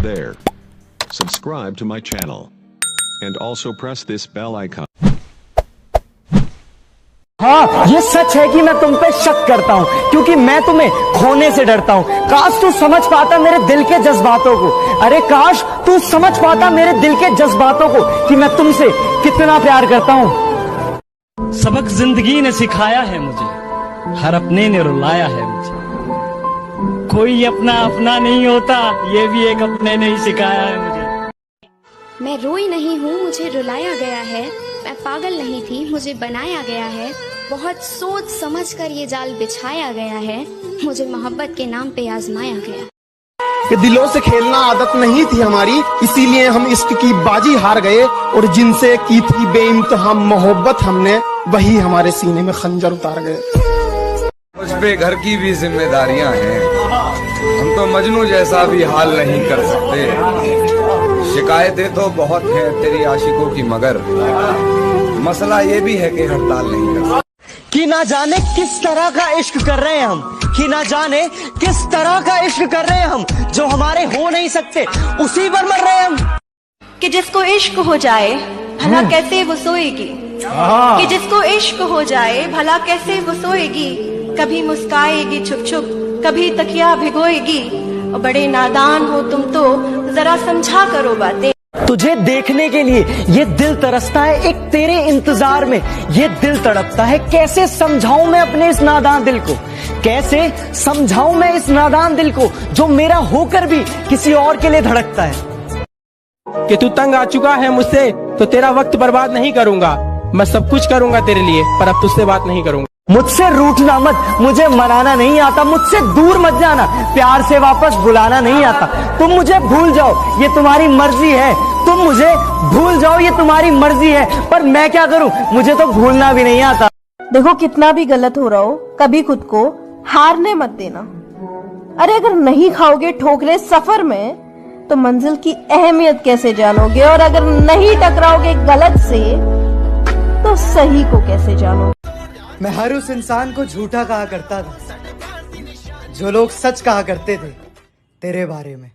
there. Subscribe to my channel. And also press this bell icon. हाँ, ये सच है कि मैं तुम पे शक करता हूँ, क्योंकि मैं तुम्हें खोने से डरता हूँ। काश तू समझ पाता मेरे दिल के जज्बातों को। अरे काश तू समझ पाता मेरे दिल के जज्बातों को कि मैं तुमसे कितना प्यार करता हूँ। सबक जिंदगी ने सिखाया है मुझे, हर अपने ने रुलाया है मुझे। कोई अपना अपना नहीं होता, ये भी एक अपने ने ही सिखाया है मुझे। मैं रोई नहीं हूँ, मुझे रुलाया गया है। मैं पागल नहीं थी, मुझे बनाया गया है। बहुत सोच समझ कर ये जाल बिछाया गया है। मुझे मोहब्बत के नाम पे आजमाया गया। कि दिलों से खेलना आदत नहीं थी हमारी, इसीलिए हम इश्क की बाजी हार गए। और जिनसे की थी बेइंतहा मोहब्बत हमने, वही हमारे सीने में खंजर उतार गए। मुझ पे घर की भी जिम्मेदारियां हैं, हम तो मजनू जैसा भी हाल नहीं कर सकते। शिकायतें तो बहुत हैं तेरी आशिकों की, मगर मसला ये भी है कि हड़ताल नहीं कर सकते। कि ना जाने किस तरह का इश्क कर रहे हैं हम, कि ना जाने किस तरह का इश्क कर रहे हैं हम, जो हमारे हो नहीं सकते उसी पर मर रहे हैं हम। कि जिसको इश्क हो जाए भला कैसे वो सोएगी, कि जिसको इश्क हो जाए भला कैसे वो सोएगी। कभी मुस्काएगी छुप छुप, कभी तकिया भिगोएगी। और बड़े नादान हो तुम तो, जरा समझा करो बातें। तुझे देखने के लिए ये दिल तरसता है, एक तेरे इंतजार में ये दिल तड़पता है। कैसे समझाऊं मैं अपने इस नादान दिल को, कैसे समझाऊं मैं इस नादान दिल को, जो मेरा होकर भी किसी और के लिए धड़कता है। कि तू तंग आ चुका है मुझसे, तो तेरा वक्त बर्बाद नहीं करूंगा। मैं सब कुछ करूंगा तेरे लिए, पर अब तुझसे बात नहीं करूंगा। मुझसे रूठना मत, मुझे मनाना नहीं आता। मुझसे दूर मत जाना, प्यार से वापस बुलाना नहीं आता। तुम मुझे भूल जाओ, ये तुम्हारी मर्जी है। तुम मुझे भूल जाओ, ये तुम्हारी मर्जी है। पर मैं क्या करूं, मुझे तो भूलना भी नहीं आता। देखो कितना भी गलत हो रहा हो, कभी खुद को हारने मत देना। अरे अगर नहीं खाओगे ठोकरे सफर में, तो मंजिल की अहमियत कैसे जानोगे। और अगर नहीं टकराओगे गलत से, तो सही को कैसे जानोगे। मैं हर उस इंसान को झूठा कहा करता था, जो लोग सच कहा करते थे तेरे बारे में।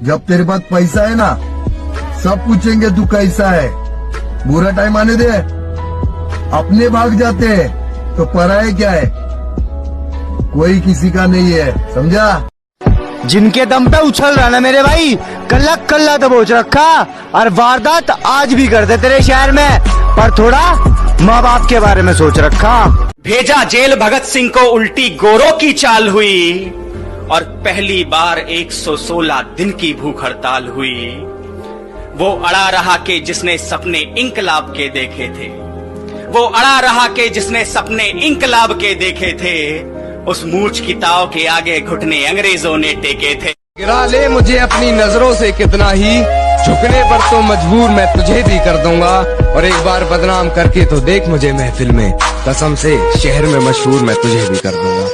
जब तेरे पास पैसा है ना, सब पूछेंगे तू कैसा है। बुरा टाइम आने दे, अपने भाग जाते हैं तो पराये क्या है, कोई किसी का नहीं है, समझा। जिनके दम पे उछल रहा ना मेरे भाई, कल्ला कल्ला दबोच रखा। और वारदात आज भी करते तेरे शहर में, पर थोड़ा माँ बाप के बारे में सोच रखा। भेजा जेल भगत सिंह को, उल्टी गोरों की चाल हुई। और पहली बार 116 दिन की भूख हड़ताल हुई। वो अड़ा रहा के जिसने सपने इंकलाब के देखे थे, वो अड़ा रहा के जिसने सपने इंकलाब के देखे थे। उस मूछ की ताव के आगे घुटने अंग्रेजों ने टेके थे। गिरा ले मुझे अपनी नजरों से कितना ही, झुकने पर तो मजबूर मैं तुझे भी कर दूंगा। और एक बार बदनाम करके तो देख मुझे महफिल में, कसम से शहर में मशहूर मैं तुझे भी कर दूंगा।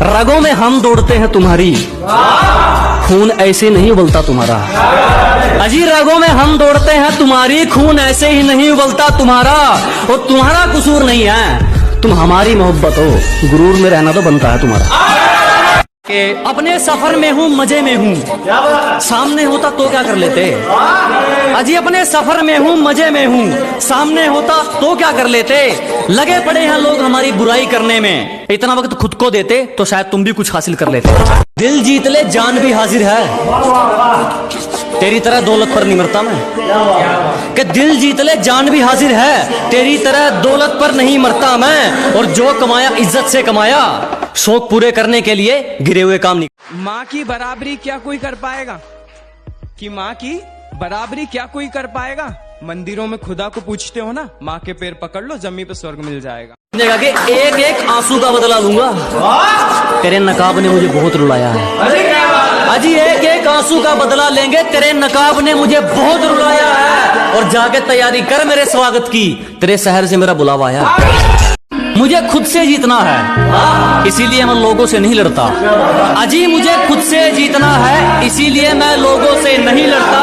रगों में हम दौड़ते हैं तुम्हारी, खून ऐसे नहीं उबलता तुम्हारा। अजी रगों में हम दौड़ते हैं तुम्हारी, खून ऐसे ही नहीं उबलता तुम्हारा। और तुम्हारा कसूर नहीं है, तुम हमारी मोहब्बत हो। गुरूर में रहना तो बनता है तुम्हारा। अपने सफर में हूँ, मजे में हूँ, सामने होता तो क्या कर लेते। अजी अपने सफर में हूँ, मजे में हूँ, सामने होता तो क्या कर लेते। लगे पड़े हैं लोग हमारी बुराई करने में, इतना वक्त खुद को देते तो शायद तुम भी कुछ हासिल कर लेते। दिल जीत ले जान भी हाजिर है, तेरी तरह दौलत पर नहीं मरता मैं। कि दिल जीत ले जान भी हाजिर है, तेरी तरह दौलत पर नहीं मरता मैं। और जो कमाया इज्जत से कमाया, शौक पूरे करने के लिए गिरे हुए काम नहीं। माँ की बराबरी क्या कोई कर पाएगा, कि माँ की बराबरी क्या कोई कर पाएगा। मंदिरों में खुदा को पूछते हो ना, माँ के पैर पकड़ लो, जमीन पे स्वर्ग मिल जाएगा। कि एक एक आंसू का बदला लूंगा, तेरे नकाब ने मुझे बहुत रुलाया है। अजी एक एक आंसू का बदला लेंगे, तेरे नकाब ने मुझे बहुत रुलाया है। और जाके तैयारी कर मेरे स्वागत की, तेरे शहर से मेरा बुलावा आया। मुझे खुद से जीतना है, इसीलिए मैं लोगों से नहीं लड़ता। अजी मुझे खुद से जीतना है, इसीलिए मैं लोगों से नहीं लड़ता।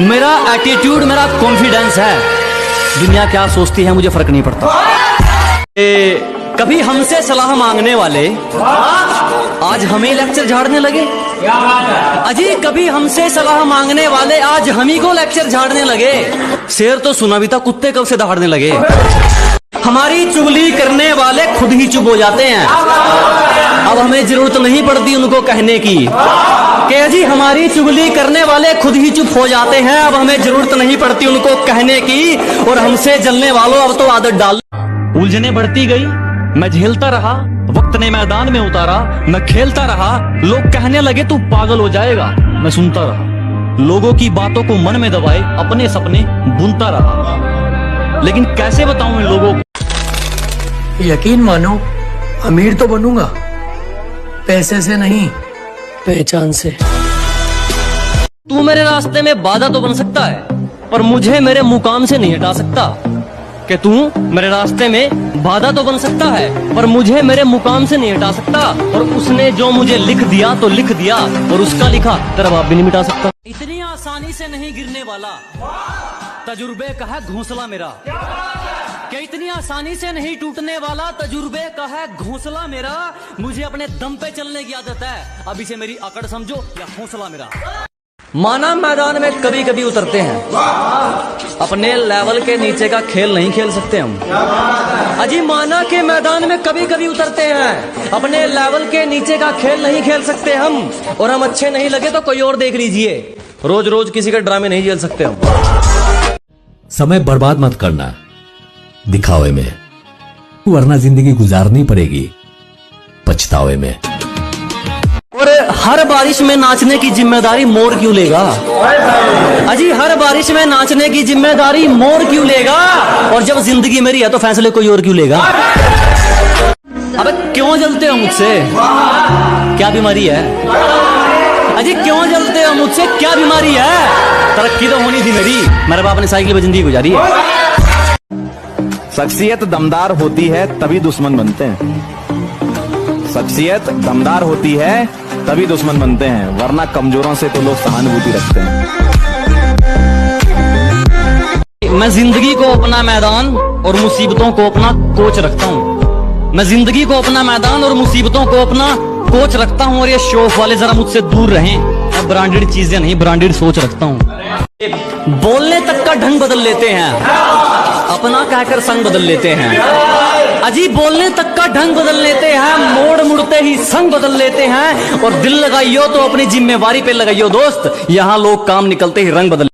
मेरा एटीट्यूड, मेरा कॉन्फिडेंस है। दुनिया क्या सोचती है मुझे फर्क नहीं पड़ता। कभी हमसे सलाह मांगने वाले आज हमें लेक्चर झाड़ने लगे। अजी कभी हमसे सलाह मांगने वाले आज हम ही को लेक्चर झाड़ने लगे। शेर तो सुना भी था, कुत्ते कब से दहाड़ने लगे। हमारी चुगली करने वाले खुद ही चुप हो जाते हैं। अब हमें जरूरत नहीं पड़ती उनको कहने की कि अजी हमारी चुगली करने वाले खुद ही चुप हो जाते हैं। अब हमें जरूरत नहीं पड़ती उनको कहने की। और हमसे जलने वालों अब तो आदत डाल। उलझने बढ़ती गई, मैं झेलता रहा, वक्त ने मैदान में उतारा, मैं खेलता रहा। लोग कहने लगे तू पागल हो जाएगा, मैं सुनता रहा। लोगों की बातों को मन में दबाए अपने सपने बुनता रहा। लेकिन कैसे बताऊं इन लोगों को। यकीन मानो अमीर तो बनूंगा, पैसे से नहीं पहचान से। तू मेरे रास्ते में बाधा तो बन सकता है, पर मुझे मेरे मुकाम से नहीं हटा सकता। कि तू मेरे रास्ते में बाधा तो बन सकता है, पर मुझे मेरे मुकाम से नहीं हटा सकता। और उसने जो मुझे लिख दिया तो लिख दिया, और उसका लिखा तेरा बाप भी नहीं मिटा सकता। इतनी आसानी से नहीं गिरने वाला तजुर्बे का है घोंसला मेरा। क्या इतनी आसानी से नहीं टूटने वाला तजुर्बे का है घोंसला मेरा। मुझे अपने दम पे चलने की आदत है, अब इसे मेरी अकड़ समझो या हौसला मेरा। माना मैदान में कभी कभी उतरते हैं, अपने लेवल के नीचे का खेल नहीं खेल सकते हम। अजी माना के मैदान में कभी कभी उतरते हैं, अपने लेवल के नीचे का खेल नहीं खेल सकते हम। और हम अच्छे नहीं लगे तो कोई और देख लीजिए। रोज रोज किसी के ड्रामे नहीं झेल सकते हम। समय बर्बाद मत करना दिखावे में, वरना जिंदगी गुजारनी पड़ेगी पछतावे में। और हर बारिश में नाचने की जिम्मेदारी मोर क्यों लेगा। अजी हर बारिश में नाचने की जिम्मेदारी मोर क्यों लेगा। और जब जिंदगी मेरी है तो फैसले कोई और क्यों लेगा। अबे क्यों जलते हो मुझसे, क्या बीमारी है। अजी क्यों जलते हो मुझसे, क्या बीमारी है। तरक्की तो होनी थी मेरी, मेरे बाप ने साइकिल पे जिंदगी गुजारी है। शख्सियत दमदार होती है तभी दुश्मन बनते हैं। शख्सियत दमदार होती है तभी दुश्मन बनते हैं, वरना कमजोरों से तो लोग सहानुभूति रखते हैं। मैं जिंदगी को अपना मैदान और मुसीबतों को अपना कोच रखता हूँ। मैं जिंदगी को अपना मैदान और मुसीबतों को अपना कोच रखता हूँ। और ये शौक वाले जरा मुझसे दूर रहें। मैं ब्रांडेड चीजें नहीं, ब्रांडेड सोच रखता हूँ। बोलने तक का ढंग बदल लेते हैं, अपना कहकर संग बदल लेते हैं। अजी बोलने तक का ढंग बदल लेते हैं, मोड़ मुड़ते ही संग बदल लेते हैं। और दिल लगाइयो तो अपनी जिम्मेवारी पे लगाइयो दोस्त, यहाँ लोग काम निकलते ही रंग बदल।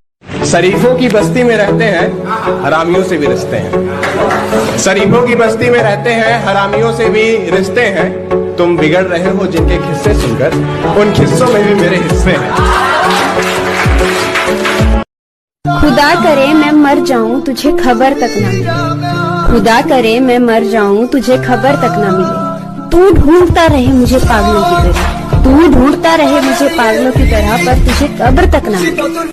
शरीफों की बस्ती में रहते हैं, हरामियों से भी रिश्ते हैं। शरीफों की बस्ती में रहते हैं, हरामियों से भी रिश्ते हैं। तुम बिगड़ रहे हो जिनके किस्से सुनकर, उन किस्सों में भी मेरे हिस्से हैं। खुदा करे मैं मर जाऊं तुझे खबर तक ना मिले। खुदा करे मैं मर जाऊं तुझे खबर तक ना मिले। तू ढूंढता रहे मुझे पागलों की तरह, तू ढूंढता रहे मुझे पागलों की तरह, पर तुझे कब्र तक ना मिले।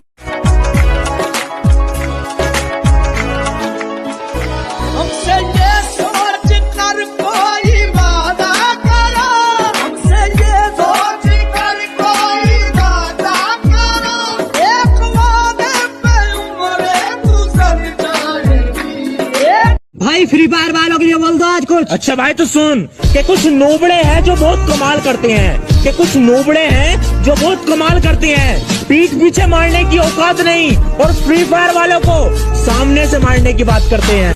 भाई फ्री फायर वालों के लिए बोल दो आज कुछ। अच्छा भाई तो सुन कि कुछ नोबड़े हैं जो बहुत कमाल करते हैं, कि कुछ नोबड़े हैं जो बहुत कमाल करते हैं। पीठ पीछे मारने की औकात नहीं, और फ्री फायर वालों को सामने से मारने की बात करते हैं।